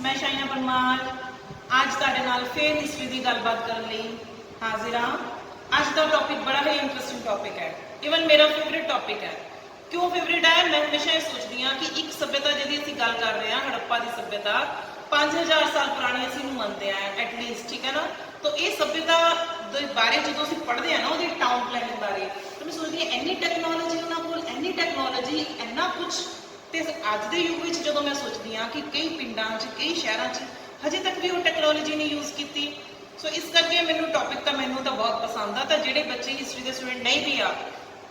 मैं शाइना परमार अज तुहाडे नाल फिर हिस्टरी की गलबात करने हाजिर हाँ। अज का टॉपिक बड़ा ही इंटरेस्टिंग टॉपिक है, इवन मेरा फेवरेट टॉपिक है। क्यों फेवरेट है? मैं हमेशा ये सोचती हाँ कि एक सभ्यता जी असीं गल कर रहे हैं हड़प्पा की सभ्यता 5000 साल पुरानी असीं मनते हैं एटलीस्ट, ठीक है ना। तो ये सभ्यता के बारे जो असीं पढ़ते हैं ना वो टाउन प्लैनिंग बारे, तो मैं सोचती हाँ इन्नी टैक्नोलॉजी उन्होंने कोल, इन्नी टैक्नोलॉजी इन्ना कुछ। तो अज के युग में जो मैं सोचती हाँ कि कई पिंडों कई शहरों हजे तक भी वो टैक्नोलॉजी नहीं यूज़ की। सो इस करके मैनू टॉपिक तो मैनू तो बहुत पसंद आ। तो जोड़े बच्चे हिस्टरी के स्टूडेंट नहीं भी आ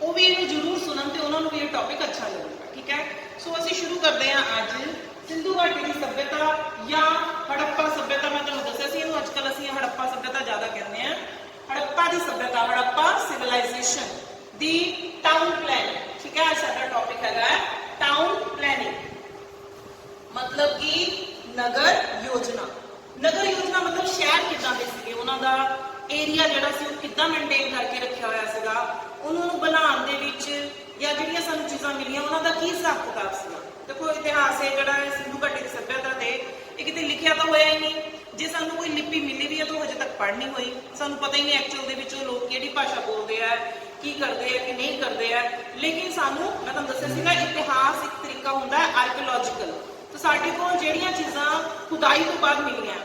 वो भी इन्हू जरूर सुनन तो उन्होंने भी ये टॉपिक अच्छा लगेगा, ठीक है। सो असीं शुरू करते हैं अज सिंधु घाटी की सभ्यता या हड़प्पा सभ्यता। मैं तुहानूं दस्सिया सी अजकल असीं हड़प्पा सभ्यता ज़्यादा कहते हैं। हड़प्पा की सभ्यता, हड़प्पा सिविलाइजेशन दी टाउन प्लैनिंग, ठीक है। साडा टॉपिक है टाउन प्लैनिंग, मतलब कि नगर योजना। नगर योजना मतलब शहर किदां दे सीगे, उन्हां दा एरिया जिहड़ा सी ओह किदां मेनटेन करके रखिया होया सीगा, उन्होंने बनाउण दे विच या जिहड़ियां सानूं चीज़ां मिलियां उन्हां दा की हिसाब किताब सीगा। देखो इतिहास है जिहड़ा सिंधु घाटी की सभ्यता ते ये किते लिखिया तो होया ही नहीं। जे सानूं कोई लिपि मिली भी है तो हजे तक पढ़ नहीं हुई, सानूं पता ही नहीं एक्चुअल दे विच लोग किहड़ी भाषा बोलते हैं, की करते हैं कि नहीं करते हैं। लेकिन सानूं मैं तुहानूं दस्सिया सीगा इतिहास एक तरीका हुंदा है आर्कियोलॉजिकल। तो साडे कोल जिहड़ियां चीज़ां खुदाई तो बाद मिलियां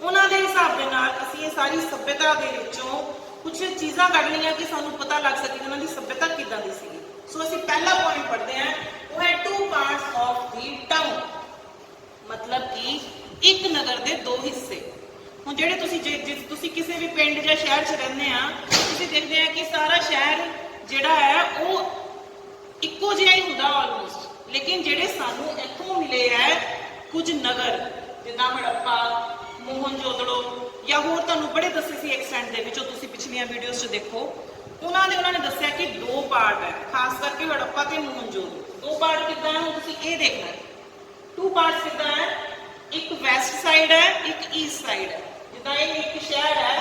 उन्हां दे हिसाब दे नाल असीं ये सारी सभ्यता दे विचों कुछ चीज़ां कढ लईआं कि सानूं पता लग सके कि उन्हां दी सभ्यता किदां दी सीगी। सो असीं पहला पॉइंट पढ़ते हैं, वो है 2 पार्ट्स ऑफ दी टाउन, मतलब कि एक नगर दे 2 हिस्से। हुण जिहड़े तुसीं किसी भी पिंड या शहर च रहिंदे आ तुसीं देखदे आ कि सारा शहर जिहड़ा है वो इक्को जिहा ही हुंदा ऑलमोस्ट। लेकिन जिहड़े सानूं इत्थों मिले है कुछ नगर जिद्दां हड़प्पा, मोहनजोदड़ो या होर तुहानूं बड़े दस्से सी एक्सटेंट दे विच, तुसीं पिछलियां वीडियोज़ च देखो उन्होंने दस्सिया कि 2 पार्ट है, खास करके हड़प्पा ते मोहनजोदड़ो। 2 पार्ट किद्दां है तुसीं ये देखना है। 2 पार्ट्स किद्दां है, एक वैस्ट साइड है एक ईस्ट साइड है। जिद्दां ये एक शहर है,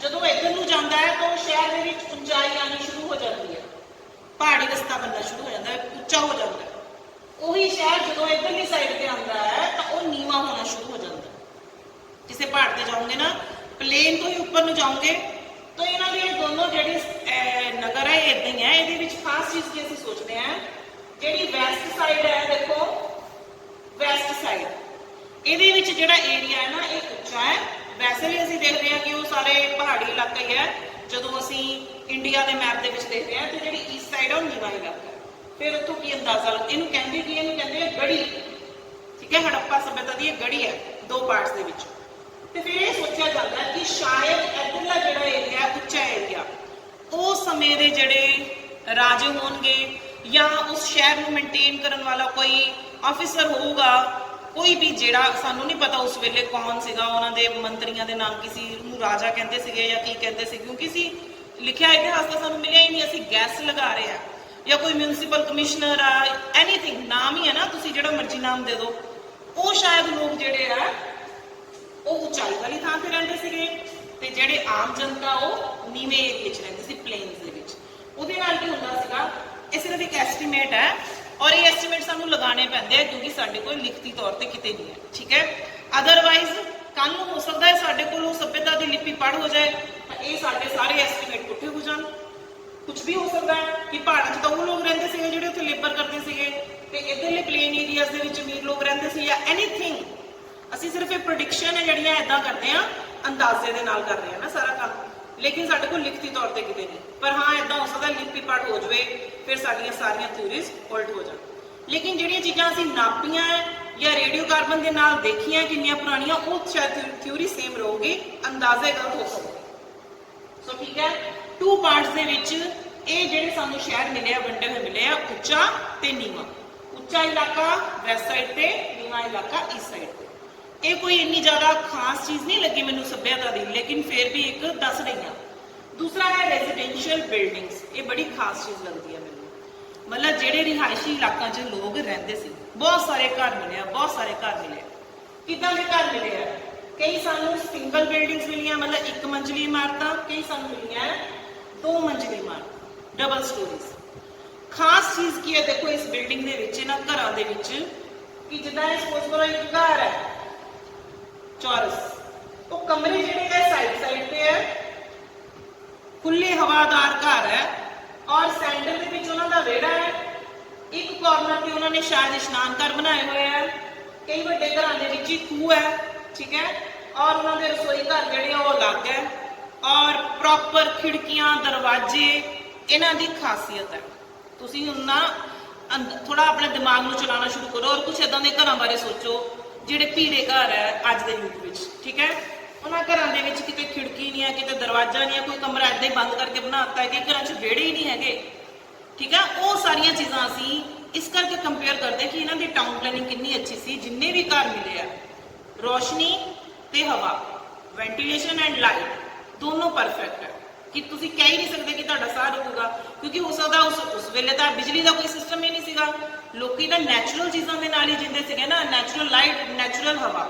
जदों इधर नूं जांदा है तो शहर दे विच उंचाई आनी शुरू हो जाती है, पहाड़ी रस्ता बनना शुरू हो जाता है, उच्चा हो जाता है। वही शहर जो इधरली साइड पे आता है तो वह नीवा होना शुरू हो जाता है। किसी पहाड़ पर जाओगे ना, प्लेन तो ही ऊपर न जाओगे तो इन्हों ये दोनों जी नगर है इदा ही है। ये खास चीज़ की असं सोचते हैं जी वैस्ट साइड है, देखो वैस्ट साइड ये जोड़ा एरिया है ना ये उच्चा है। वैसे भी असं देखते हैं कि वो सारे पहाड़ी इलाका ही है। जो असी इंडिया के मैप के देखते हैं तो जी ईस्ट साइड है वो नीवा इलाका है। फिर उतों की अंदाजा इनू कहते कि इनू कहते हैं गढ़ी, ठीक है। हड़प्पा सभ्यता की गढ़ी है 2 पार्ट्स के विच। तो फिर ये सोचा जाता है कि शायद इधरला जो एरिया उच्चा एरिया उस समय के जोड़े राजे होंगे या उस शहर को मेनटेन करने वाला कोई ऑफिसर होगा, कोई भी जोड़ा सानू नहीं पता उस वेले कौन सीगा, उन्होंने मंत्रियों के नाम किसी राजा कहते थे या की कहते थे, क्योंकि सी लिखिया इतिहास का सानू मिलिया ही नहीं। असीं गैस लगा रहे हैं या कोई म्यूनसिपल कमिश्नर आ, एनीथिंग नाम ही है ना, तुसीं जिहड़ा मर्जी नाम दे दो। वो शायद लोग जिहड़े आ वो ऊंचाई वाली थां ते रहिंदे सीगे ते जिहड़े आम जनता वो नीवे एरिए च रहिंदी सी, प्लेन्स दे विच। उहदे नाल की हुंदा सीगा, ये सिर्फ एक एस्टीमेट है और ये एस्टीमेट सानू लगाने पैंदे हैं क्योंकि साडे कोल लिखती तौर पर किते नहीं है, ठीक है। अदरवाइज कल हो सकता है साडे कोल वो सभ्यता की लिपि पढ़ हो जाए तो ये साडे सारे एस्टीमेट पुठे हो जाण। कुछ भी हो सकता है कि पहाड़ों तो वो लोग रहते थे जो उत्थे लेबर करते थे, इधरले प्लेन एरियाज के अमीर लोग रहते थे या एनीथिंग। असी सिर्फ एक प्रोडिक्शन है जड़ियाँ इदा करते हैं, अंदाजे के नाल कर रहे हैं ना सारा काम, लेकिन साडे कोल लिखती तौर पर किते नहीं। पर हाँ इदा हो सकता लिपि पढ़ हो जाए फिर साडियां सारियां थ्योरीज उल्ट हो जाए। लेकिन जिहड़ियां चीज़ां असीं नापियां या रेडियो कार्बन के नाल देखियां कितनियां पुरानियां वो शायद थ्योरी सेम रहूगी, अंदाजे गलत हो सकते। सो ठीक है, 2 पार्ट्स दे विच ये जिहड़े सानू शहर मिले वंडे हुए मिले आ उच्चा ते नीवा। उच्चा इलाका वैस्ट साइड ते नीवा इलाका ईस्ट साइड ते। ये कोई इन्नी ज़्यादा खास चीज़ नहीं लगी मैनू सभ्यता की, लेकिन फिर भी एक दस रही हाँ। दूसरा है रेजिडेंशियल बिल्डिंग्स, ये बड़ी खास चीज़ लगती है मैनू। मतलब जिहड़े रिहायशी इलाकों च लोग रहते थे, बहुत सारे घर मिले, बहुत सारे घर मिले। किदां दे घर मिले है, कई सानू सिंगल बिल्डिंग्स मिलियां, मतलब 1 मंजिली इमारत, कई सानू मिलियां 2 मंजिली इमारत, डबल स्टोरीज। खास चीज़ की है देखो इस बिल्डिंग के इन्होंने घरों के कि जिदा सपोज करो एक घर है चौरस। तो कमरे जिहड़े है साइड साइड पे है, खुले हवादार घर है और सेंटर दे विच उन्हां दा विहड़ा है। एक कॉर्नर पे उन्होंने शायद इशनान घर बनाए हुए हैं। कई वड्डे घरां दे विच खूह है, ठीक है, और उन्होंने रसोई घर जिहड़े वो अलग है और प्रॉपर खिड़कियां दरवाजे इन्हां दी खासियत है। तुसीं हुण ना थोड़ा अपने दिमाग में चलाना शुरू करो और कुछ इदां दे घरां बारे सोचो जिहड़े भीड़े घर है अज दे युग विच, ठीक है। उन्हां घरां दे विच किते खिड़की नहीं है, किते दरवाजा नहीं है, कोई कमरा इदां ही बंद करके बनाता है कि घरां च विहड़े ही नहीं हैगे, ठीक है। वो सारियां चीज़ां असीं इस करके कंपेयर करते कि इन्हां दी टाउन प्लानिंग कितनी अच्छी सी। जिन्ने भी घर मिले है, रोशनी ते हवा, वेंटिलेशन एंड लाइट दोनों परफेक्ट है कि तुसीं कह ही नहीं सकते कि तुहाडा साह रुकूगा, क्योंकि हो सकदा उस वेले तां बिजली का कोई सिस्टम ही नहीं सीगा। लोकी तां नैचुरल चीज़ों के नाल ही जींदे सीगे ना, नैचुरल लाइट नैचुरल हवा,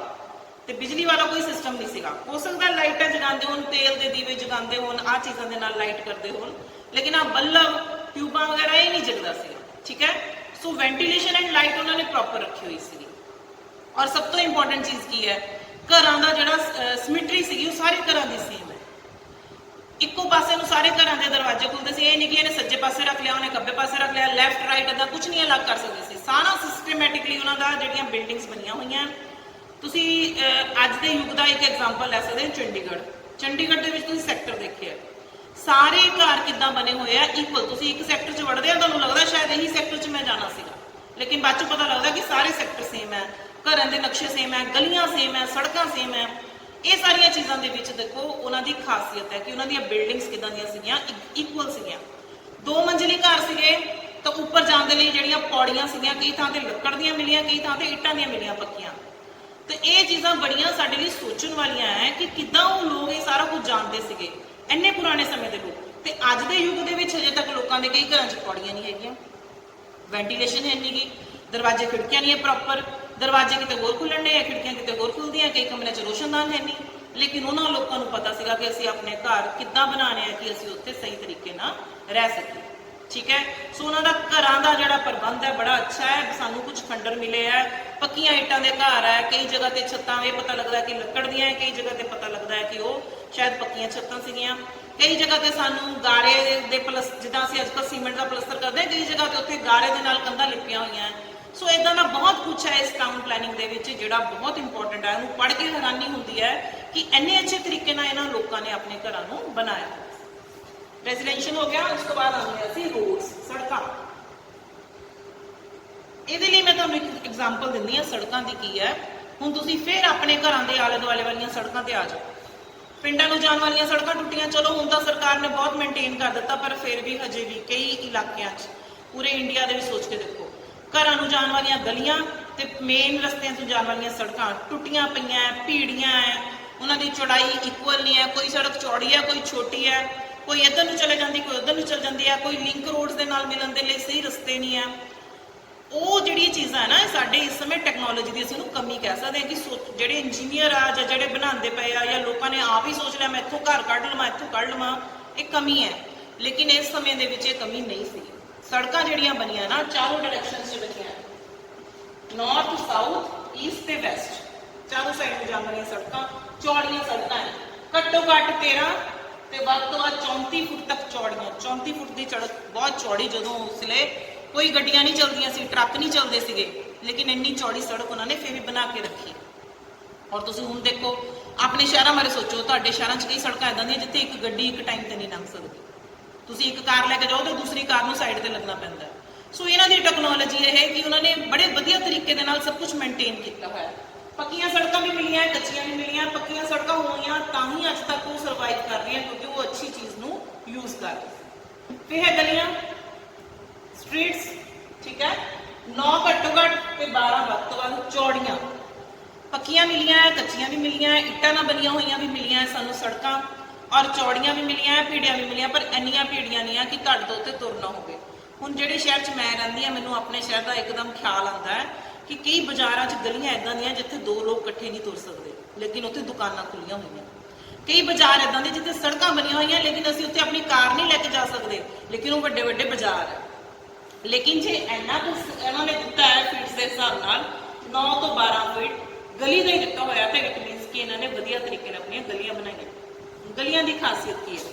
ते बिजली वाला कोई सिस्टम नहीं सीगा। हो सकदा लाइटां जगांदे होण, तेल दे दीवे जगांदे होण, आ चीज़ां दे नाल लाइट करदे होण, लेकिन आ बल्ब ट्यूबां वगैरह ही नहीं जगदा सीगा, ठीक है। सो वेंटिलेशन एंड लाइट उन्होंने प्रॉपर रखी हुई सी। और सब तो इंपॉर्टेंट चीज़ की है, घरां दा जिहड़ा सिमिट्री सीगी वो सारे घरां दी सेम है। इक्को पासे नूं सारे घरां दे दरवाजे खुलदे सी, ये नहीं कि इहने सज्जे पासे रख लिया, उन्हें खब्बे पासे रख लिया, लैफ्ट राइट इदां कुछ नहीं अलग कर सकदे सी। सारा सिस्टमैटिकली उन्हां दा जिहड़ियां बिल्डिंग्स बनियां होईयां। तुसीं अज दे युग दा एक एग्जाम्पल लै सकदे हो, चंडीगढ़। चंडीगढ़ दे विच तुसीं सैक्टर देखिए, सारे घर किद्दां बने हुए हैं इक्वल। तुसीं एक सैक्टर च वड़दे हो, तुहानूं लगदा शायद यही सैक्टर च मैं जाना सीगा, लेकिन बाद चों पता लगदा कि सारे सैक्टर सेम है, घरां दे नक्शे सेम है, गलियां सेम है, सड़कां सेम है। ये सारिया चीज़ों के विच देखो उन्हां दी खासियत है कि उन्हां दियां बिल्डिंग्स किदां दियां सीगियां, इक्वल सीगियां। 2 मंजिली घर सीगे तो उपर जाण दे लई जिहड़ियां पौड़ियां सीगियां, कई थां ते लक्कड़ दियां मिलियां, कई थां ते इट्टां दियां मिलियां पक्कियां। तो ये चीज़ां बड़ियां साडे लई सोचण वालियां है कि किदां वो लोग ये सारा कुछ जानते सीगे, इन्ने पुराने समय के लोग। तो अज के युग दे विच हजे तक लोगों के कई घरां च पौड़ियां नहीं हैगियां, वेंटिलेशन है नहीं गी, दरवाजे खिड़कियां नहीं है प्रॉपर, दरवाजे किते होर खुलण ने, खिड़कियां किते होर खुलदियां, कई कमरे च रोशनदान है नहीं। लेकिन उन्होंने लोगों को पता सीगा कि असीं अपने घर किद्दां बनाने हैं कि असीं उत्थे सही तरीके नाल रह सकीए, ठीक है। सो उन्हां दा घरां दा जिहड़ा प्रबंध है बड़ा अच्छा है। सानूं कुछ खंडर मिले है, पक्कियां इट्टां दे घर है, कई जगह ते छत्तां ये पता लगदा है कि लक्कड़ दियां है, कई जगह ते पता लगदा है कि वो शायद पक्कियां छत्तां सीगियां, कई जगह ते सानूं गारे दे प्लस जिद्दां असीं अजकल सीमेंट का प्लस्तर करदे, कई जगह ते उत्थे गारे दे नाल कंधां लिपियां होईयां हैं। सो इदां दा बहुत कुछ है इस टाउन प्लानिंग दे विच जिहड़ा बहुत इंपॉर्टेंट है। उन्हें पढ़ के हैरानी होंदी है कि इन्ने अच्छे तरीके नाल इन्हां लोकां ने अपने घरां नूं बनाया। रेजिडेंशियल हो गया, उस तो बाद आउंदे असीं रोड्स, सड़कां। इहदे लई मैं तुहानूं एक एग्जाम्पल दिंदी हां सड़कां दी की है। हुण तुसीं फिर अपने घरां दे आले दुआले वालियां सड़कां ते आ जाओ। पिंडां नूं जाण वालियां सड़कां टुੱਟੀਆਂ, चलो हुण तां सरकार ने बहुत मेनटेन कर दिता, पर फिर भी हजे भी कई इलाकिਆਂ 'ਚ पूरे इंडिया दे विच सोच के देखो, घरां नूं जाण वालियां गलियां ते मेन रस्तिਆਂ ਤੋਂ जाण वालियां सड़कां टुੱਟੀਆਂ पईयां, भीड़ियां है, उन्हां दी चौड़ाई इक्वल नहीं है, कोई सड़क चौड़ी है, कोई छोटी है, कोई इधर नूं चले जाती, कोई उधर नूं चल जाती है, कोई लिंक रोड्स दे नाल मिलण दे लई सही रस्ते नहीं है। वो जिहड़ी चीज़ां है ना, साडे इस समय टैक्नोलॉजी की असीं उहनूं कमी कह सकते हैं कि जिहड़े इंजीनियर आ जां जिहड़े बनांदे पए आ या लोकां ने आप ही सोच लिया मैं इत्थों घर कढ लवां, इत्थों कढ लवां, ये कमी है। लेकिन इस समय दे विच ये कमी नहीं सी। सड़कां जिहड़ियां बनियां ना चारों डायरैक्शन च बनियां, नॉर्थ साउथ ईस्ट ते वैसट, चारों साइड में जाण वालियां सड़कां चौड़ियां सड़कां है, घट्टो घट्ट 13 ते वध तों वध 34 फुट तक चौड़ियां। 34 फुट की सड़क बहुत चौड़ी, जदों उसले कोई गड्डियां नहीं चलदियां सी, ट्रक नहीं चलते सीगे, लेकिन इन्नी चौड़ी सड़क उन्होंने फिर भी बना के रखी। और तुसीं हुण देखो अपने शहरों बारे सोचो, तुहाडे शहरों च कई सड़कां इदां दियां जिथे एक गड्डी एक टाइम ते नहीं लंघ सकदी, तुसीं एक कार लैके जाओ तो दूसरी कार नूं साइड ते लगना पैंदा है। सो इन्हां दी टैक्नोलॉजी है कि उन्होंने बड़े वधिया तरीके दे नाल सब कुछ मेनटेन किया हुआ है। पक्कियां सड़कां भी मिलियां, कच्चियां भी मिलियां। पक्कियां सड़कां होईयां तां ही अज तक वो सर्वाइव कर रही हैं क्योंकि वो अच्छी चीज़ नूं यूज़ कर रहे। फिर है गलियां, स्ट्रीट्स, ठीक है, 9 घट्टो घट्ट ते 12 वध तों वध चौड़ियां, पक्कियां मिलियां, कच्चियां भी मिलियां, इट्टां नाल बनियां होईयां भी मिलियां सानूं सड़कां, और चौड़ियां भी मिलियां, भीड़ियां भी मिलियां, पर इन्नियां भीड़ियां नहीं है कि तुहाडे तों उत्ते तुरना होवे। हुण जिहड़े शहर च मैं रहिंदी हां, मैनूं अपने शहर का एकदम ख्याल आंदा है कि कई बाजारां च गलियां इदां दियां जिथे 2 लोग इकट्ठे नहीं तुर सकते, लेकिन उत्थे दुकानां खुलियां होईयां। कई बाजार इदां दे जिथे सड़कां बनियां होईयां लेकिन असीं उत्थे अपनी कार नहीं लैके जा सकते, लेकिन वो वड्डे वड्डे बाजार है। लेकिन जे इन्ना कुछ इन्होंने दिता है फीट्स के हिसाब नाल 9 तो 12 फीट गली का ही दिता होया, तो इट मीनस कि इन्होंने वधिया तरीके नाल अपनी गलियां बनाई। गलियां की खासियत की है,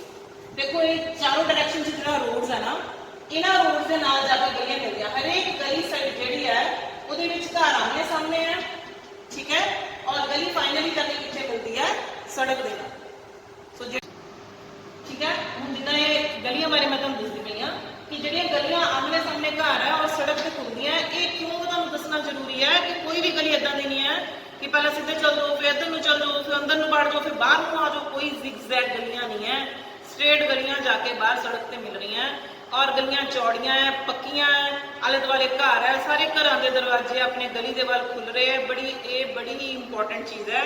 देखो ये चारों डायरेक्शन से जो रोड्स है ना, इन्होंने रोड के नाल जाकर गलियां मिलदियां, हरेक गली साइड जी है वो घर आमने सामने है, ठीक है, और गली फाइनली जाके कितने मिलती है, सड़क के नाल। सो ठीक है, हम जिदा ये गलियां बारे मैं तुहानूं दसदी पई हां कि जिहड़ियां गलियां आमने सामने घर है और सड़क से खुलदियां, ये क्यों तुहानूं दसना जरूरी है कि कोई भी गली इदां दी नहीं है कि पहले सीधे चल जाओ, फिर इधर नूं चल जाओ, फिर अंदर नूं वड़ जाओ, फिर बाहर नूं आ जाओ। कोई जिगजैग गलियां नहीं है, स्ट्रेट गलियां जाके बाहर सड़क ते मिल रही हैं और गलियां चौड़ियां है, पक्कियां है, आले दुआले घर है, सारे घरां दे दरवाजे अपने गली दे वाल खुल रहे हैं। बड़ी ही इंपॉर्टेंट चीज़ है।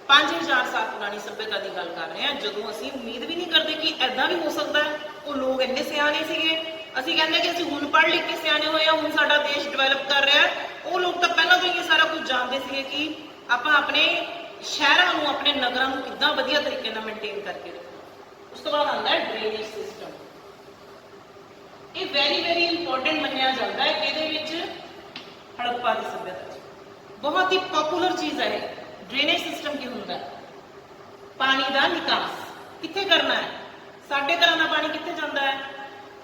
5000 साल पुरानी सभ्यता की गल कर रहे हैं, जो असीं उम्मीद भी नहीं करते कि ऐदा भी हो सकता है। वो लोग इन्ने सियाने सीगे, असीं कहंदे कि असीं हुण पढ़ लिख के सियाने होए हुण साडा देश डिवेलप कर रहा है। वो लोग तो पहलां तो ये सारा कुछ जानते सीगे कि आपां अपने शहरां नूं, अपने नगरां नूं किद्दां वधिया तरीके नाल मेनटेन करके रखना। उस तो बाद आंदा है ड्रेनेज सिस्टम। ये वेरी इंपॉर्टेंट मन्निया जाता है कि इहदे विच हड़प्पा की सभ्यता बहुत ही पॉपुलर चीज़ है। ड्रेनेज सिस्टम की होंदा है, पानी का निकास कित्थे करना है, साडे घरां दा पानी कित्थे जांदा है,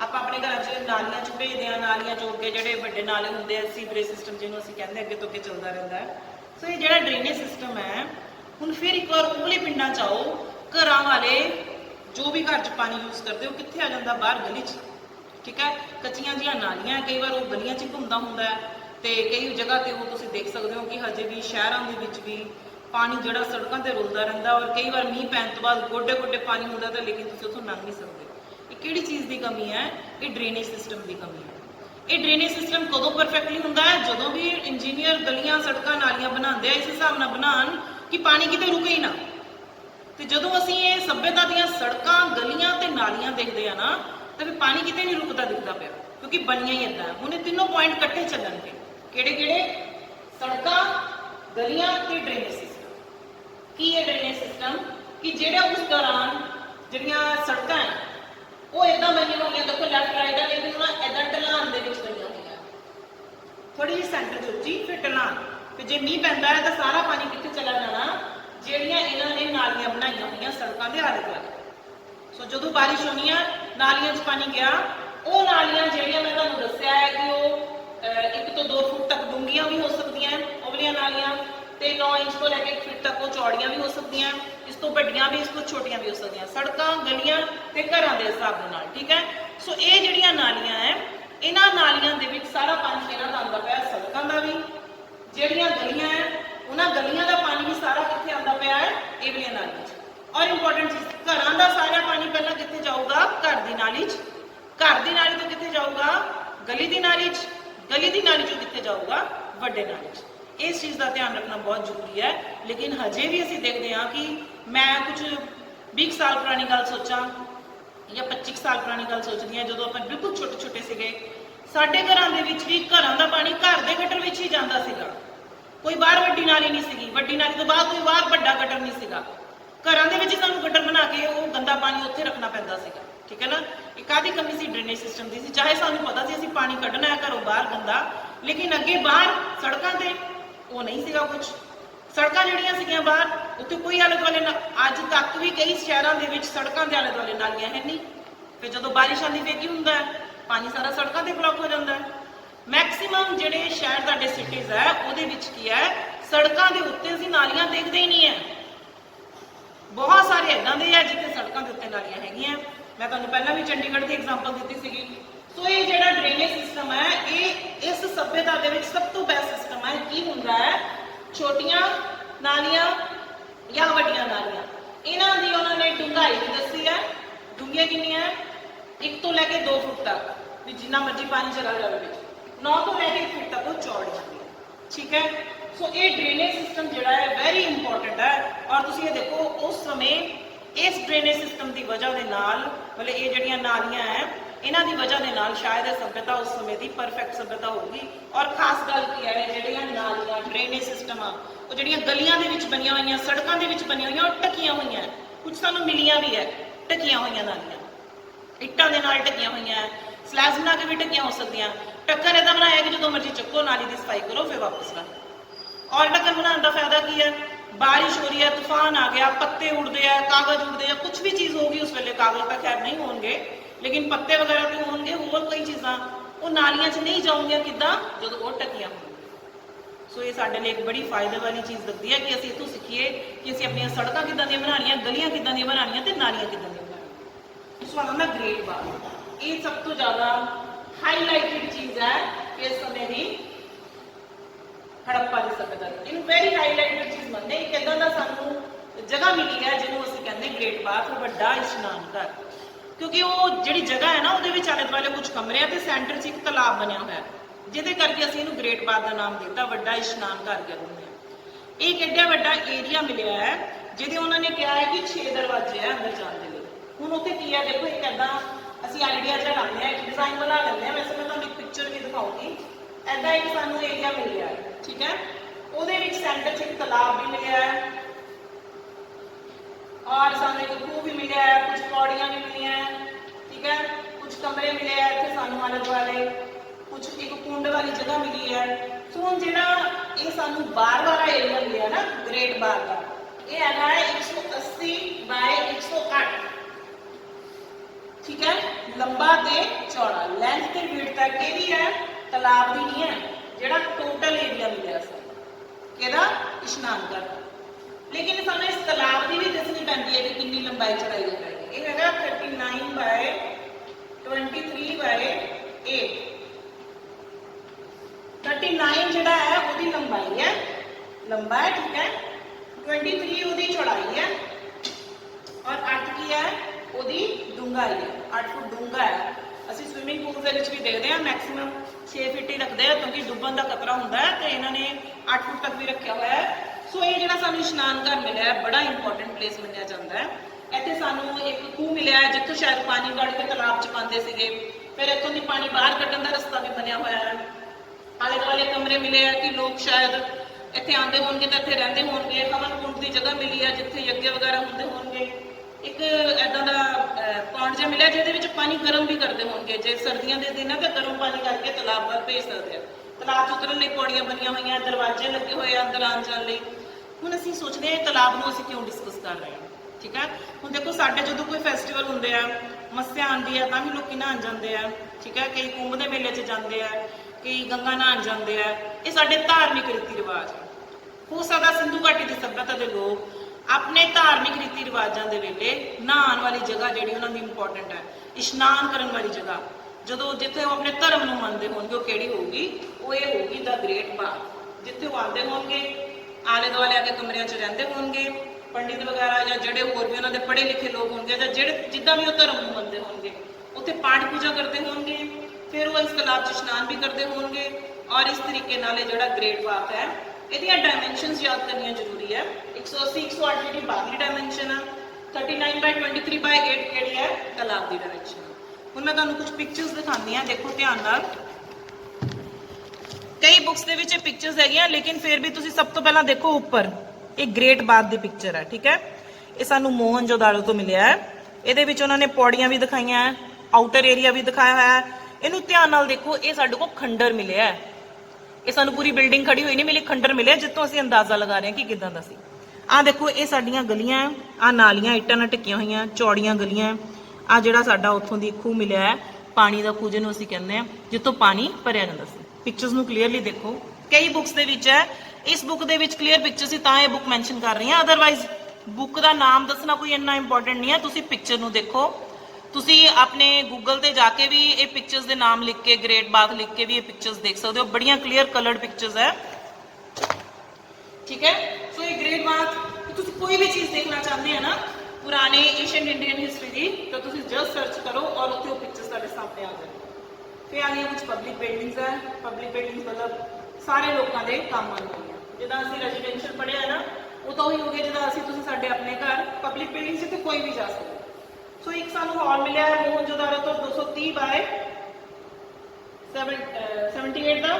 आप अपने घर च नालियां च भेजदे हां, नालियां चो अगे जिहड़े वड्डे नाले हुंदे आ, सीवरेज सिस्टम जिन्हों असीं कहंदे अगे तो अगे चलदा रहिंदा है। सो ये जिहड़ा ड्रेनेज सिस्टम है, हुण फिर एक बार उगले पिंडां च आओ, घरां वाले जो भी घर च पानी यूज़ करते हो कित्थे आ जांदा, बाहर गली च, ठीक है। कच्चियां जिहियां नालियां, कई बार वो गलियां च घुमदा हुंदा है, ते कई जगह ते वो तुसीं देख सकदे हो कि हजे भी शहरां दे विच भी पानी जिहड़ा सड़कों ते रुलदा रहिंदा और कई बार मींह पैण तो बाद गोडे गोडे पानी हुंदा ते लेकिन तुसीं उत्थों लंघ नहीं सकदे। ये किहड़ी चीज़ की कमी है, ये ड्रेनेज सिस्टम की कमी है। ये ड्रेनेज सिस्टम कदों परफेक्टली हुंदा है, जदों भी इंजीनियर गलियां सड़कां नालियां बनाते हैं इस हिसाब नाल बनाण कि पानी किते रुके ही ना। तो जदों असीं ये सभ्यता दीयां सड़कां गलियां ते नालियां देखदे आ ना, तो फिर पानी किते नहीं रुकदा दिखदा पिया, क्योंकि बनियां ही इदां है। हुण ये तीनों पॉइंट इकट्ठे चलणगे, किहड़े-किहड़े, सड़कां, गलियां ते ड्रेनेज सिस्टम। की है ड्रेनेज सिस्टम कि जेड़ा उस दौरान जिहड़ियां सड़कां है वो इदां बनियां होईयां, देखो लैफ्ट राइट है, लेकिन ना इदां ढलान दे विच बनियां होईयां, थोड़ी जी सेंटर च उच्ची फिर ढलान, फिर जे मींह पैंदा है तो सारा पानी कित्थे चला जाना, जिहड़ियां इन्हां ने नालियां बनाईयां होईयां सड़कां दे आले दुआले। सो जदों बारिश होनी है, नालियां च पानी गया, वो नालियां जिहड़ियां मैं तुहानूं दस्सिया है कि वो 1 तो 2 फुट तक डूंघियां भी हो सकदियां, वो वालियां नालियां, ते 9 इंच तो लैके 1 फुट तक वो चौड़ियां भी हो सकदियां, इस तो वड्डियां भी, इस तो छोटियां भी हो सकदियां, सड़कां, गलियां ते घरां दे हिसाब दे नाल, ठीक है। सो ये जिहड़ियां नालियां है, इन्हां नालियां दे विच सारा पानी किहड़ा दा आंदा पिया, सड़कां दा भी, जिहड़ियां गलियां है उन्हां गलियां दा पानी भी सारा कित्थे आंदा पिया है, इह वालियां नालियां च। और इंपॉर्टेंट चीज़, घरां दा सारा पानी पहलां कित्थे जाऊगा, घर दी नाली च, घर दी नाली तो कित्थे जाऊगा, गली दी नाली च, गली दी नाली चो कित्थे जाऊगा, वड्डे नाली च। इस चीज़ का ध्यान रखना बहुत जरूरी है। लेकिन हजे भी असीं देखते हैं कि मैं कुछ 20 साल पुरानी गल सोचा या 25 साल पुरानी गल सोचती हैं, जो अपन बिल्कुल छोटे छोटे सीगे, साडे घरां दे विच भी घरां दा पानी घर दे गटर विच ही जांदा सीगा, कोई बाहर वड्डी नाली नहीं सीगी, वड्डी नाली तो बाद कोई बाहर वड्डा गटर नहीं सीगा, घरां दे विच सानूं गटर बना के वो गंदा पानी उत्थे रखना पैंदा सीगा, ठीक है ना। एक काहदी कमी सी ड्रेनेज सिस्टम की सी, चाहे सानूं पता सी असीं पानी कड्ढना है घरों बाहर गंदा, लेकिन अगे बाहर सड़कां ते वो नहीं सीगा कुछ। सड़कां जिहड़ियां सीगियां बाहर उत्थे कोई आले दुआले अज तक भी कई शहरां दे विच सड़कां दे आले दुआले नालियां है नहीं। फिर जदों बारिश आंदी फिर की हुंदा है, पानी सारा सड़कां ते ब्लॉक हो जाता है। मैक्सीमम जिहड़े शहर साडे सिटीज़ है उहदे विच की है, सड़कां दे उत्ते असीं नालियां देखदे ही नहीं है। बहुत सारे इदां दे है जिथे सड़कां दे उत्ते नालियां हैगियां। मैं तुहानूं पहलां भी चंडीगढ़ की एग्जाम्पल दित्ती सीगी। सो ये जिहड़ा ड्रेनेज सिस्टम है, ये इस सभ्यता दे विच सब तो बेस्ट सिस्टम है। की हुंदा है, छोटियां नालियां या वड्डियां नालियां, इन्हां दी उन्हां ने डूंघाई भी दसी है, डूंघियां कितनियां, 1 तो लैके 2 फुट तक भी, जिन्ना मर्जी पानी चला जाए, 9 तो लैके 1 फुट तक वो चौड़ियां, ठीक है। सो ये ड्रेनेज सिस्टम जिहड़ा है वेरी इंपॉर्टेंट है। और तुसीं ये देखो उस समय इस ड्रेनेज सिस्टम की वजह के नाल, मतलब ये जिहड़ियां नालियां है इन्हां दी वजह के नाल शायद यह सभ्यता उस समय की परफेक्ट सभ्यता होगी। और खास गल की है, जिहड़ियां नालियां ड्रेनेज सिस्टम आ वो जिहड़ियां गलियां दे विच बनियां होईयां, सड़कां दे विच बनियां होईयां और ढकियां होईयां, कुछ सानूं मिलियां भी है ढकियां होईयां नालियां, इट्टां दे नाल ढकियां होईयां, स्लैब्स बना के भी ढकियां हो सकदियां। ढक्कन इदां बनाया कि जो मर्जी चुको नाली की सफाई करो फिर वापस रख। और ढक्कन बनाने का फायदा की है, बारिश हो रही है, तूफान आ गया, पत्ते उड़ते हैं, कागज उड़ते हैं, कुछ भी चीज होगी उस वेले, कागज तो खैर नहीं होंगे लेकिन पत्ते वगैरह तो होंगे, होर कोई चीज़ां वो नालियां च नहीं जाऊंगियां किद्दां जदों वो ढकियां होणगीआं। सो ये साडे लिए एक बड़ी फायदे वाली चीज़ लगती है कि असीं इत्थों सीखीए कि असीं अपनियां सड़कां किद्दां दियां बनाणियां, गलियां किद्दां दियां बनाणियां ते नालियां किद्दां दियां बनाणियां। इस वाला ना ग्रेट बात ये सब तो ज़्यादा हाईलाइटेड चीज़ है इस समय की हड़प्पा की सभ्यता। इन्हूं वेरी हाईलाइटेड चीज़ मनते एक इदां दा सानूं जगह मिली है जिन्हों असीं कहंदे ग्रेट बाथ, वड्डा इशनान घर, क्योंकि वो जिहड़ी जगह है ना वो आले दुआले कुछ कमरे ते सेंटर च एक तलाब बनया हुआ है, जिहदे करके असीं इहनूं ग्रेट बाथ का नाम दिता, वड्डा इशनान घर कहते हैं। एक एडा वड्डा एरिया मिलिया है जिहदे उन्होंने कहा है कि 6 दरवाजे है अंदर जाने के लिए। हुण उत्थे की है देखो, एक इदां असीं आइडिया जिहा लाने हैं, एक डिजाइन बना लेंदे हैं, वैसे मैं तुहानूं एक पिक्चर भी दिखाऊंगी। ऐदा एक सानूं एरिया मिलिया है, ठीक है, ਉਹਦੇ ਵਿੱਚ सेंटर च एक तालाब भी मिलिया है और सानूं एक खूह भी मिलिया है, कुछ पौड़ियां भी मिलिया है, ठीक है, कुछ कमरे मिले हैं इत्थे सानूं आले दुआले, कुछ एक कुंड वाली जगह मिली है। सो हुण जिहड़ा ये सानूं बार वाला एरिया मिलिया ना ग्रेट बार का, ये हैगा है 180 बाय 108, ठीक है, लंबा ते चौड़ा, लेंथ ते विड्थ तक ये भी है, तालाब भी नहीं है, जिहड़ा टोटल एरिया मिलिया किहदा इशनान घर। लेकिन सानूं इस तालाब की भी दसनी पैंदी है कि कितनी लंबाई चढ़ाई है। ये हैगा 39 बाय 23 बाय 8, 39 जिहड़ा है उसकी लंबाई है, लंबा है, ठीक है, 23 उसकी चौड़ाई है और 8 की है उसकी डूंघाई है, 8 फुट डूंघा है। ਅਸੀਂ स्विमिंग पूल के भी देखते हैं मैक्सीमम 6 फीट ही रखते हैं क्योंकि डुੱਬਣ का खतरा होंगे, तो इन्होंने 8 फुट तक भी रखा हुआ है। सो ये जो सानू इशनान घर मिला है बड़ा इंपॉर्टेंट प्लेस मनिया जाता है। इतने सानू एक खूह मिला है जितों शायद पानी कढ़ के तालाब च पाते थे, फिर इतों की पानी बाहर कढ़न का रस्ता भी बनया हुआ है। आले दुआले कमरे मिले हैं कि लोग शायद इतने आते होंगे तो इतने रहते होंगे। हवन कुंड की जगह मिली है जिथे यज्ञ वगैरह होंगे होंगे। एक इदा का पौंड जहा मिले जिहदे पानी गर्म भी करते होंगे, जे सर्दियों के दिन है तो गर्म पानी करके तालाब वाल भेज सकते हैं। तालाब च उतरन लई पौड़ियां बनिया हुई, दरवाजे लगे हुए अंदर आने जाने लई। हुण असीं सोचते हैं तालाब नूं असीं क्यों डिस्कस कर रहे हैं, ठीक है। हुण देखो साडे जदों कोई फैसटिवल होंदे आ, मस्सिया आती है तां भी लोग नहान जाते हैं, ठीक है, कई कुंभ के मेले च जाते हैं, कई गंगा नहान जाते हैं। ये साडे धार्मिक रीति रिवाज है। हो सकता सिंधु घाटी की सभ्यता के लोग अपने धार्मिक रीति रिवाजों के वेले नहान वाली जगह जी उन्होंने इंपॉर्टेंट है, इशनान करने वाली जगह जो जिथे वो अपने धर्म को मानते होंगे, वो केड़ी होगी, वो ये होगी द ग्रेट बाथ, जिथे वो आते होंगे, आले दुआले आके कमरिया च रहते होंगे, पंडित वगैरह या जोड़े होर भी उन्होंने पढ़े लिखे लोग होंगे, जो जिदा भी वो धर्म को मानते होंगे, उत्थे पाठ पूजा करते होंगे, फिर वो इस तालाब च इशनान भी करते होंगे। और इस तरीके नाल जो ग्रेट बाथ है ये डायमेंशनस याद करनी जरूरी है। 180 108 जी बाहरली डायमेंशन है, 39 बाय 23 बाय 8 केड़ी है तालाब की डायमेंशन। हुण मैं तुहानूं कुछ पिक्चर्स दिखानी है, देखो ध्यान नाल। कई बुक्स दे विच पिक्चर्स हैगियां, लेकिन फिर भी तुसीं सब तो पहला देखो ऊपर एक ग्रेट बाथ की पिक्चर है, ठीक है। ये सानूं मोहनजोदाड़ो तो मिलिया है। ये उन्होंने पौड़ियां भी दिखाइया है, आउटर एरिया भी दिखाया है। इनू ध्यान नाल देखो, ये साडे को खंडर मिले है, ये सानू पूरी बिल्डिंग खड़ी हुई नहीं मिली, खंडर मिले जितों असीं अंदाजा लगा रहे हैं कि किदां दा सी। आ देखो ये साडियां गलियां, आ नालियां इट्टां नाल ढकियां होईयां, चौड़ियां गलियां। आ जिहड़ा साडा उत्थों दी खूह मिलिया है, पानी दा खूह जिहनूं असीं कहंदे आ, जितों पानी भरिया जांदा सी। पिक्चर्स नूं क्लीयरली देखो, कई बुक्स दे विच है, इस बुक दे विच क्लीयर पिक्चर सी तां ये बुक मैंशन कर रही हां, अदरवाइज बुक का नाम दसना कोई इन्ना इंपॉर्टेंट नहीं है। तुसीं पिक्चर नूं देखो, तुसी अपने गूगल ते जाके भी ये पिक्चर्स के नाम लिख के, ग्रेट बाथ लिख के भी ये पिक्चर्स देख सकते हो, बढ़िया क्लीयर कलर्ड पिक्चर्स है, ठीक है। सो ये ग्रेट बाथ, तुसी कोई भी चीज़ देखना चाहते हैं ना पुराने एशियन इंडियन हिस्ट्री की, तो तुसी जस्ट सर्च करो और उत्थे वो पिक्चर्स तुहाडे सामने आ जाए। फिर आ गई कुछ पब्लिक बिल्डिंग्स है। पब्लिक बिल्डिंग्स मतलब सारे लोगों के काम आने वाली है। जिदा असीं रेजिडेंशियल पढ़िया ना, वो तो ही हो गया जिदा असीं तुसीं साडे अपने घर पब्लिक बिल्डिंग से कोई भी जा सकते। सो एक सानू हॉल मिला है मोहनजोदाड़ो तो 230 बाय 78 का,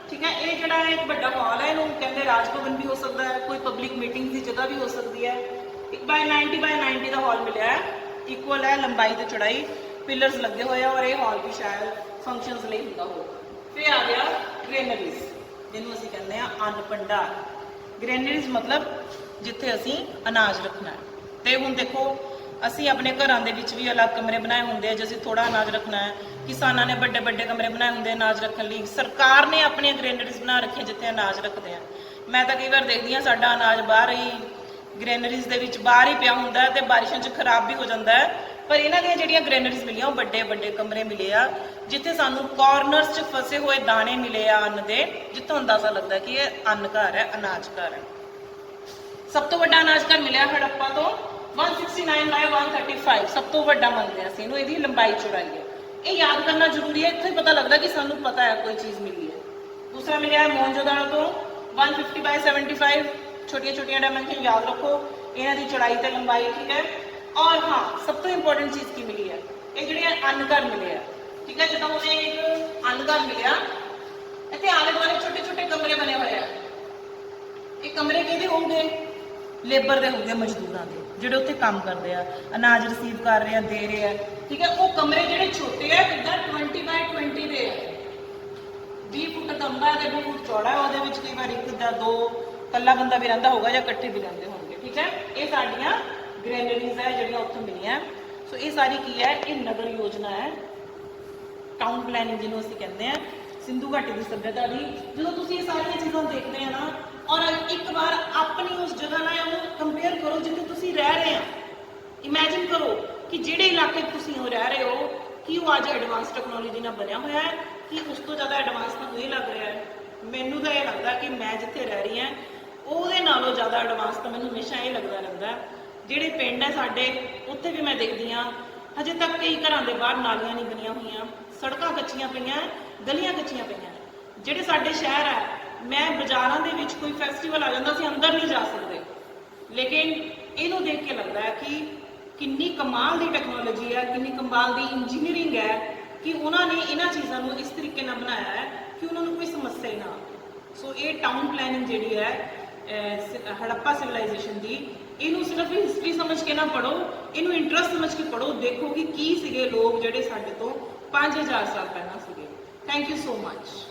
ठीक है। ये जो एक बड़ा हॉल है, इन्होंने कहते राजभवन भी हो सकता है, कोई पब्लिक मीटिंग की जगह भी हो सकती है। एक बाय 90 का हॉल मिला है, इक्वल है लंबाई तो चौड़ाई, पिलर्स लगे हुए हैं और ये हॉल भी शायद फंक्शनस लिए होगा हो। फिर आ गया ग्रेनरीज, जिन्होंने असीं कहते हैं अन्न भंडार। ग्रेनरीज मतलब ਜਿੱਥੇ ਅਸੀਂ ਅਨਾਜ ਰੱਖਣਾ ਹੈ। ਤੇ ਹੁਣ ਦੇਖੋ ਅਸੀਂ ਆਪਣੇ ਘਰਾਂ ਦੇ ਵਿੱਚ ਵੀ ਅਲੱਗ ਕਮਰੇ ਬਣਾਏ ਹੁੰਦੇ ਆ ਜੇ ਅਸੀਂ ਥੋੜਾ ਅਨਾਜ ਰੱਖਣਾ ਹੈ। ਕਿਸਾਨਾਂ ਨੇ ਵੱਡੇ ਵੱਡੇ ਕਮਰੇ ਬਣਾਏ ਹੁੰਦੇ ਅਨਾਜ ਰੱਖਣ ਲਈ। ਸਰਕਾਰ ਨੇ ਆਪਣੀਆਂ ਗ੍ਰੈਨਰੀਜ਼ ਬਣਾ ਰੱਖੀਆਂ ਜਿੱਥੇ ਅਨਾਜ ਰੱਖਦੇ ਆ। ਮੈਂ ਤਾਂ ਕਈ ਵਾਰ ਦੇਖਦੀ ਹਾਂ ਸਾਡਾ ਅਨਾਜ ਬਾਹਰ ਹੀ ਗ੍ਰੈਨਰੀਜ਼ ਦੇ ਵਿੱਚ ਬਾਹਰ ਹੀ ਪਿਆ ਹੁੰਦਾ ਤੇ ਬਾਰਿਸ਼ਾਂ 'ਚ ਖਰਾਬ ਵੀ ਹੋ ਜਾਂਦਾ ਹੈ। ਪਰ ਇਹਨਾਂ ਦੀਆਂ ਜਿਹੜੀਆਂ ਗ੍ਰੈਨਰੀਜ਼ ਮਿਲੀਆਂ ਉਹ ਵੱਡੇ ਵੱਡੇ ਕਮਰੇ ਮਿਲੇ ਆ ਜਿੱਥੇ ਸਾਨੂੰ ਕਾਰਨਰਸ 'ਚ ਫਸੇ ਹੋਏ ਦਾਣੇ ਮਿਲੇ ਆ ਅੰਨ ਦੇ, ਜਿੱਥੋਂ ਅੰਦਾਜ਼ਾ ਲੱਗਦਾ ਕਿ ਇਹ ਅੰਨ ਘਰ ਹੈ, ਅਨਾਜ ਘਰ ਹੈ। ਸਭ ਤੋਂ ਵੱਡਾ ਅਨਾਜ ਘਰ ਮਿਲਿਆ ਹੜੱਪਾ ਤੋਂ 169 ਬਾਈ 135, ਸਭ ਤੋਂ ਵੱਡਾ ਮੰਨਦੇ ਅਸੀਂ ਇਹਨੂੰ, ਇਹਦੀ ਲੰਬਾਈ ਚੌੜਾਈ ਹੈ। ਇਹ ਯਾਦ ਕਰਨਾ ਜ਼ਰੂਰੀ ਹੈ, ਇੱਥੇ ਪਤਾ ਲੱਗਦਾ ਕਿ ਸਾਨੂੰ ਪਤਾ ਹੈ ਕੋਈ ਚੀਜ਼ ਮਿਲੀ ਹੈ। ਦੂਸਰਾ ਮਿਲਿਆ ਮੋਹਨਜੋਦਾੜੋ ਤੋਂ 150 ਬਾਈ 75, ਛੋਟੀਆਂ ਛੋਟੀਆਂ ਡਾਇਮੈਂਸ਼ਨ ਯਾਦ ਰੱਖੋ ਇਹਨਾਂ ਦੀ ਚੌੜਾਈ ਤੇ ਲੰਬਾਈ, ਠੀਕ ਹੈ। ਔਰ ਹਾਂ ਸਭ ਤੋਂ ਇੰਪੋਰਟੈਂਟ ਚੀਜ਼ ਕੀ ਮਿਲੀ ਹੈ, ਇਹ ਜਿਹੜੇ ਅੰਨ ਘਰ ਮਿਲੇ ਆ, ਠੀਕ ਹੈ। ਜਦੋਂ ਉਹਨੇ ਇੱਕ ਅੰਨ ਘਰ ਮਿਲਿਆ ਇੱਥੇ ਆਲੇ ਦੁਆਲੇ ਛੋਟੇ ਛੋਟੇ ਕਮਰੇ ਬਣੇ ਹੋਏ ਆ। ਇਹ ਕਮਰੇ ਕਿਹਦੇ ਹੋਣਗੇ? ਲੇਬਰ ਦੇ ਹੋਣਗੇ, ਮਜ਼ਦੂਰਾਂ ਦੇ, ਜਿਹੜੇ ਉੱਥੇ ਕੰਮ ਕਰਦੇ ਆ, ਅਨਾਜ ਰਿਸੀਵ ਕਰ ਰਹੇ ਆ, ਦੇ ਰਹੇ ਆ, ਠੀਕ ਹੈ। ਉਹ ਕਮਰੇ ਜਿਹੜੇ ਛੋਟੇ ਆ ਕਿੱਦਾਂ 20 ਬਾਈ 20 ਦੇ ਆ, 20 ਫੁੱਟ ਲੰਬਾ ਤੇ 20 ਫੁੱਟ ਚੌੜਾ। ਉਹਦੇ ਵਿੱਚ ਕਈ ਵਾਰ ਇੱਕ ਜਾਂ ਦੋ ਇਕੱਲਾ ਬੰਦਾ ਵੀ ਰਹਿੰਦਾ ਹੋਊਗਾ ਜਾਂ ਇਕੱਠੇ ਵੀ ਰਹਿੰਦੇ ਹੋਣਗੇ, ਠੀਕ ਹੈ। ਇਹ ਸਾਡੀਆਂ ਗ੍ਰੈਨਰੀਜ਼ ਹੈ ਜਿਹੜੀਆਂ ਉੱਥੋਂ ਮਿਲੀਆਂ। ਸੋ ਇਹ ਸਾਰੀ ਕੀ ਹੈ? ਇਹ ਨਗਰ ਯੋਜਨਾ ਹੈ, ਟਾਊਨ ਪਲੈਨਿੰਗ ਜਿਹਨੂੰ ਅਸੀਂ ਕਹਿੰਦੇ ਆ, ਸਿੰਧੂ ਘਾਟੀ ਦੀ ਸੱਭਿਅਤਾ ਦੀ। ਜਦੋਂ ਤੁਸੀਂ ਇਹ ਸਾਰੀਆਂ ਚੀਜ਼ਾਂ ਦੇਖਦੇ ਆ ਨਾ ਔਰ ਇੱਕ ਵਾਰ ਆਪਣੀ ਉਸ ਜਗ੍ਹਾ ਨਾਲ ਉਹਨੂੰ ਕੰਪੇਅਰ ਕਰੋ ਜਿੱਥੇ ਤੁਸੀਂ ਰਹਿ ਰਹੇ ਆ। ਇਮੇਜਿਨ ਕਰੋ ਕਿ ਜਿਹੜੇ ਇਲਾਕੇ ਤੁਸੀਂ ਹੋ ਰਹਿ ਰਹੇ ਹੋ ਕਿ ਉਹ ਅੱਜ ਐਡਵਾਂਸ ਟੈਕਨੋਲੋਜੀ ਨਾਲ ਬਣਿਆ ਹੋਇਆ ਹੈ ਕਿ ਉਸ ਤੋਂ ਜ਼ਿਆਦਾ ਐਡਵਾਂਸ ਤੁਹਾਨੂੰ ਇਹ ਲੱਗ ਰਿਹਾ ਹੈ। ਮੈਨੂੰ ਤਾਂ ਇਹ ਲੱਗਦਾ ਕਿ ਮੈਂ ਜਿੱਥੇ ਰਹਿ ਰਹੀ ਹਾਂ ਉਹਦੇ ਨਾਲੋਂ ਜ਼ਿਆਦਾ ਐਡਵਾਂਸ ਤਾਂ ਮੈਨੂੰ ਹਮੇਸ਼ਾ ਇਹ ਲੱਗਦਾ ਰਹਿੰਦਾ। ਜਿਹੜੇ ਪਿੰਡ ਹੈ ਸਾਡੇ ਉੱਥੇ ਵੀ ਮੈਂ ਦੇਖਦੀ ਹਾਂ ਹਜੇ ਤੱਕ ਕਈ ਘਰਾਂ ਦੇ ਬਾਹਰ ਨਾਲੀਆਂ ਨਹੀਂ ਬਣੀਆਂ ਹੋਈਆਂ, ਸੜਕਾਂ ਕੱਚੀਆਂ ਪਈਆਂ, ਗਲੀਆਂ ਕੱਚੀਆਂ ਪਈਆਂ। ਜਿਹੜੇ ਸਾਡੇ ਸ਼ਹਿਰ ਹੈ, ਮੈਂ ਬਾਜ਼ਾਰਾਂ ਦੇ ਵਿੱਚ ਕੋਈ ਫੈਸਟੀਵਲ ਆ ਜਾਂਦਾ ਅਸੀਂ ਅੰਦਰ ਨਹੀਂ ਜਾ ਸਕਦੇ, ਲੇਕਿਨ ਇਹਨੂੰ ਦੇਖ ਕੇ ਲੱਗਦਾ ਹੈ ਕਿ ਕਿੰਨੀ ਕਮਾਲ ਦੀ ਟੈਕਨੋਲੋਜੀ ਹੈ, ਕਿੰਨੀ ਕਮਾਲ ਦੀ ਇੰਜੀਨੀਅਰਿੰਗ ਹੈ ਕਿ ਉਹਨਾਂ ਨੇ ਇਹਨਾਂ ਚੀਜ਼ਾਂ ਨੂੰ ਇਸ ਤਰੀਕੇ ਨਾਲ ਬਣਾਇਆ ਹੈ ਕਿ ਉਹਨਾਂ ਨੂੰ ਕੋਈ ਸਮੱਸਿਆ ਹੀ ਨਾ ਆਵੇ। ਸੋ ਇਹ ਟਾਊਨ ਪਲੈਨਿੰਗ ਜਿਹੜੀ ਹੈ ਹੜੱਪਾ ਸਿਵਲਾਈਜੇਸ਼ਨ ਦੀ, ਇਹਨੂੰ ਸਿਰਫ ਹਿਸਟਰੀ ਸਮਝ ਕੇ ਨਾ ਪੜ੍ਹੋ, ਇਹਨੂੰ ਇੰਟਰਸਟ ਸਮਝ ਕੇ ਪੜ੍ਹੋ। ਦੇਖੋ ਕਿ ਕੀ ਸੀਗੇ ਲੋਕ ਜਿਹੜੇ ਸਾਡੇ ਤੋਂ 5000 ਸਾਲ ਪਹਿਲਾਂ ਸੀਗੇ। Thank you so much.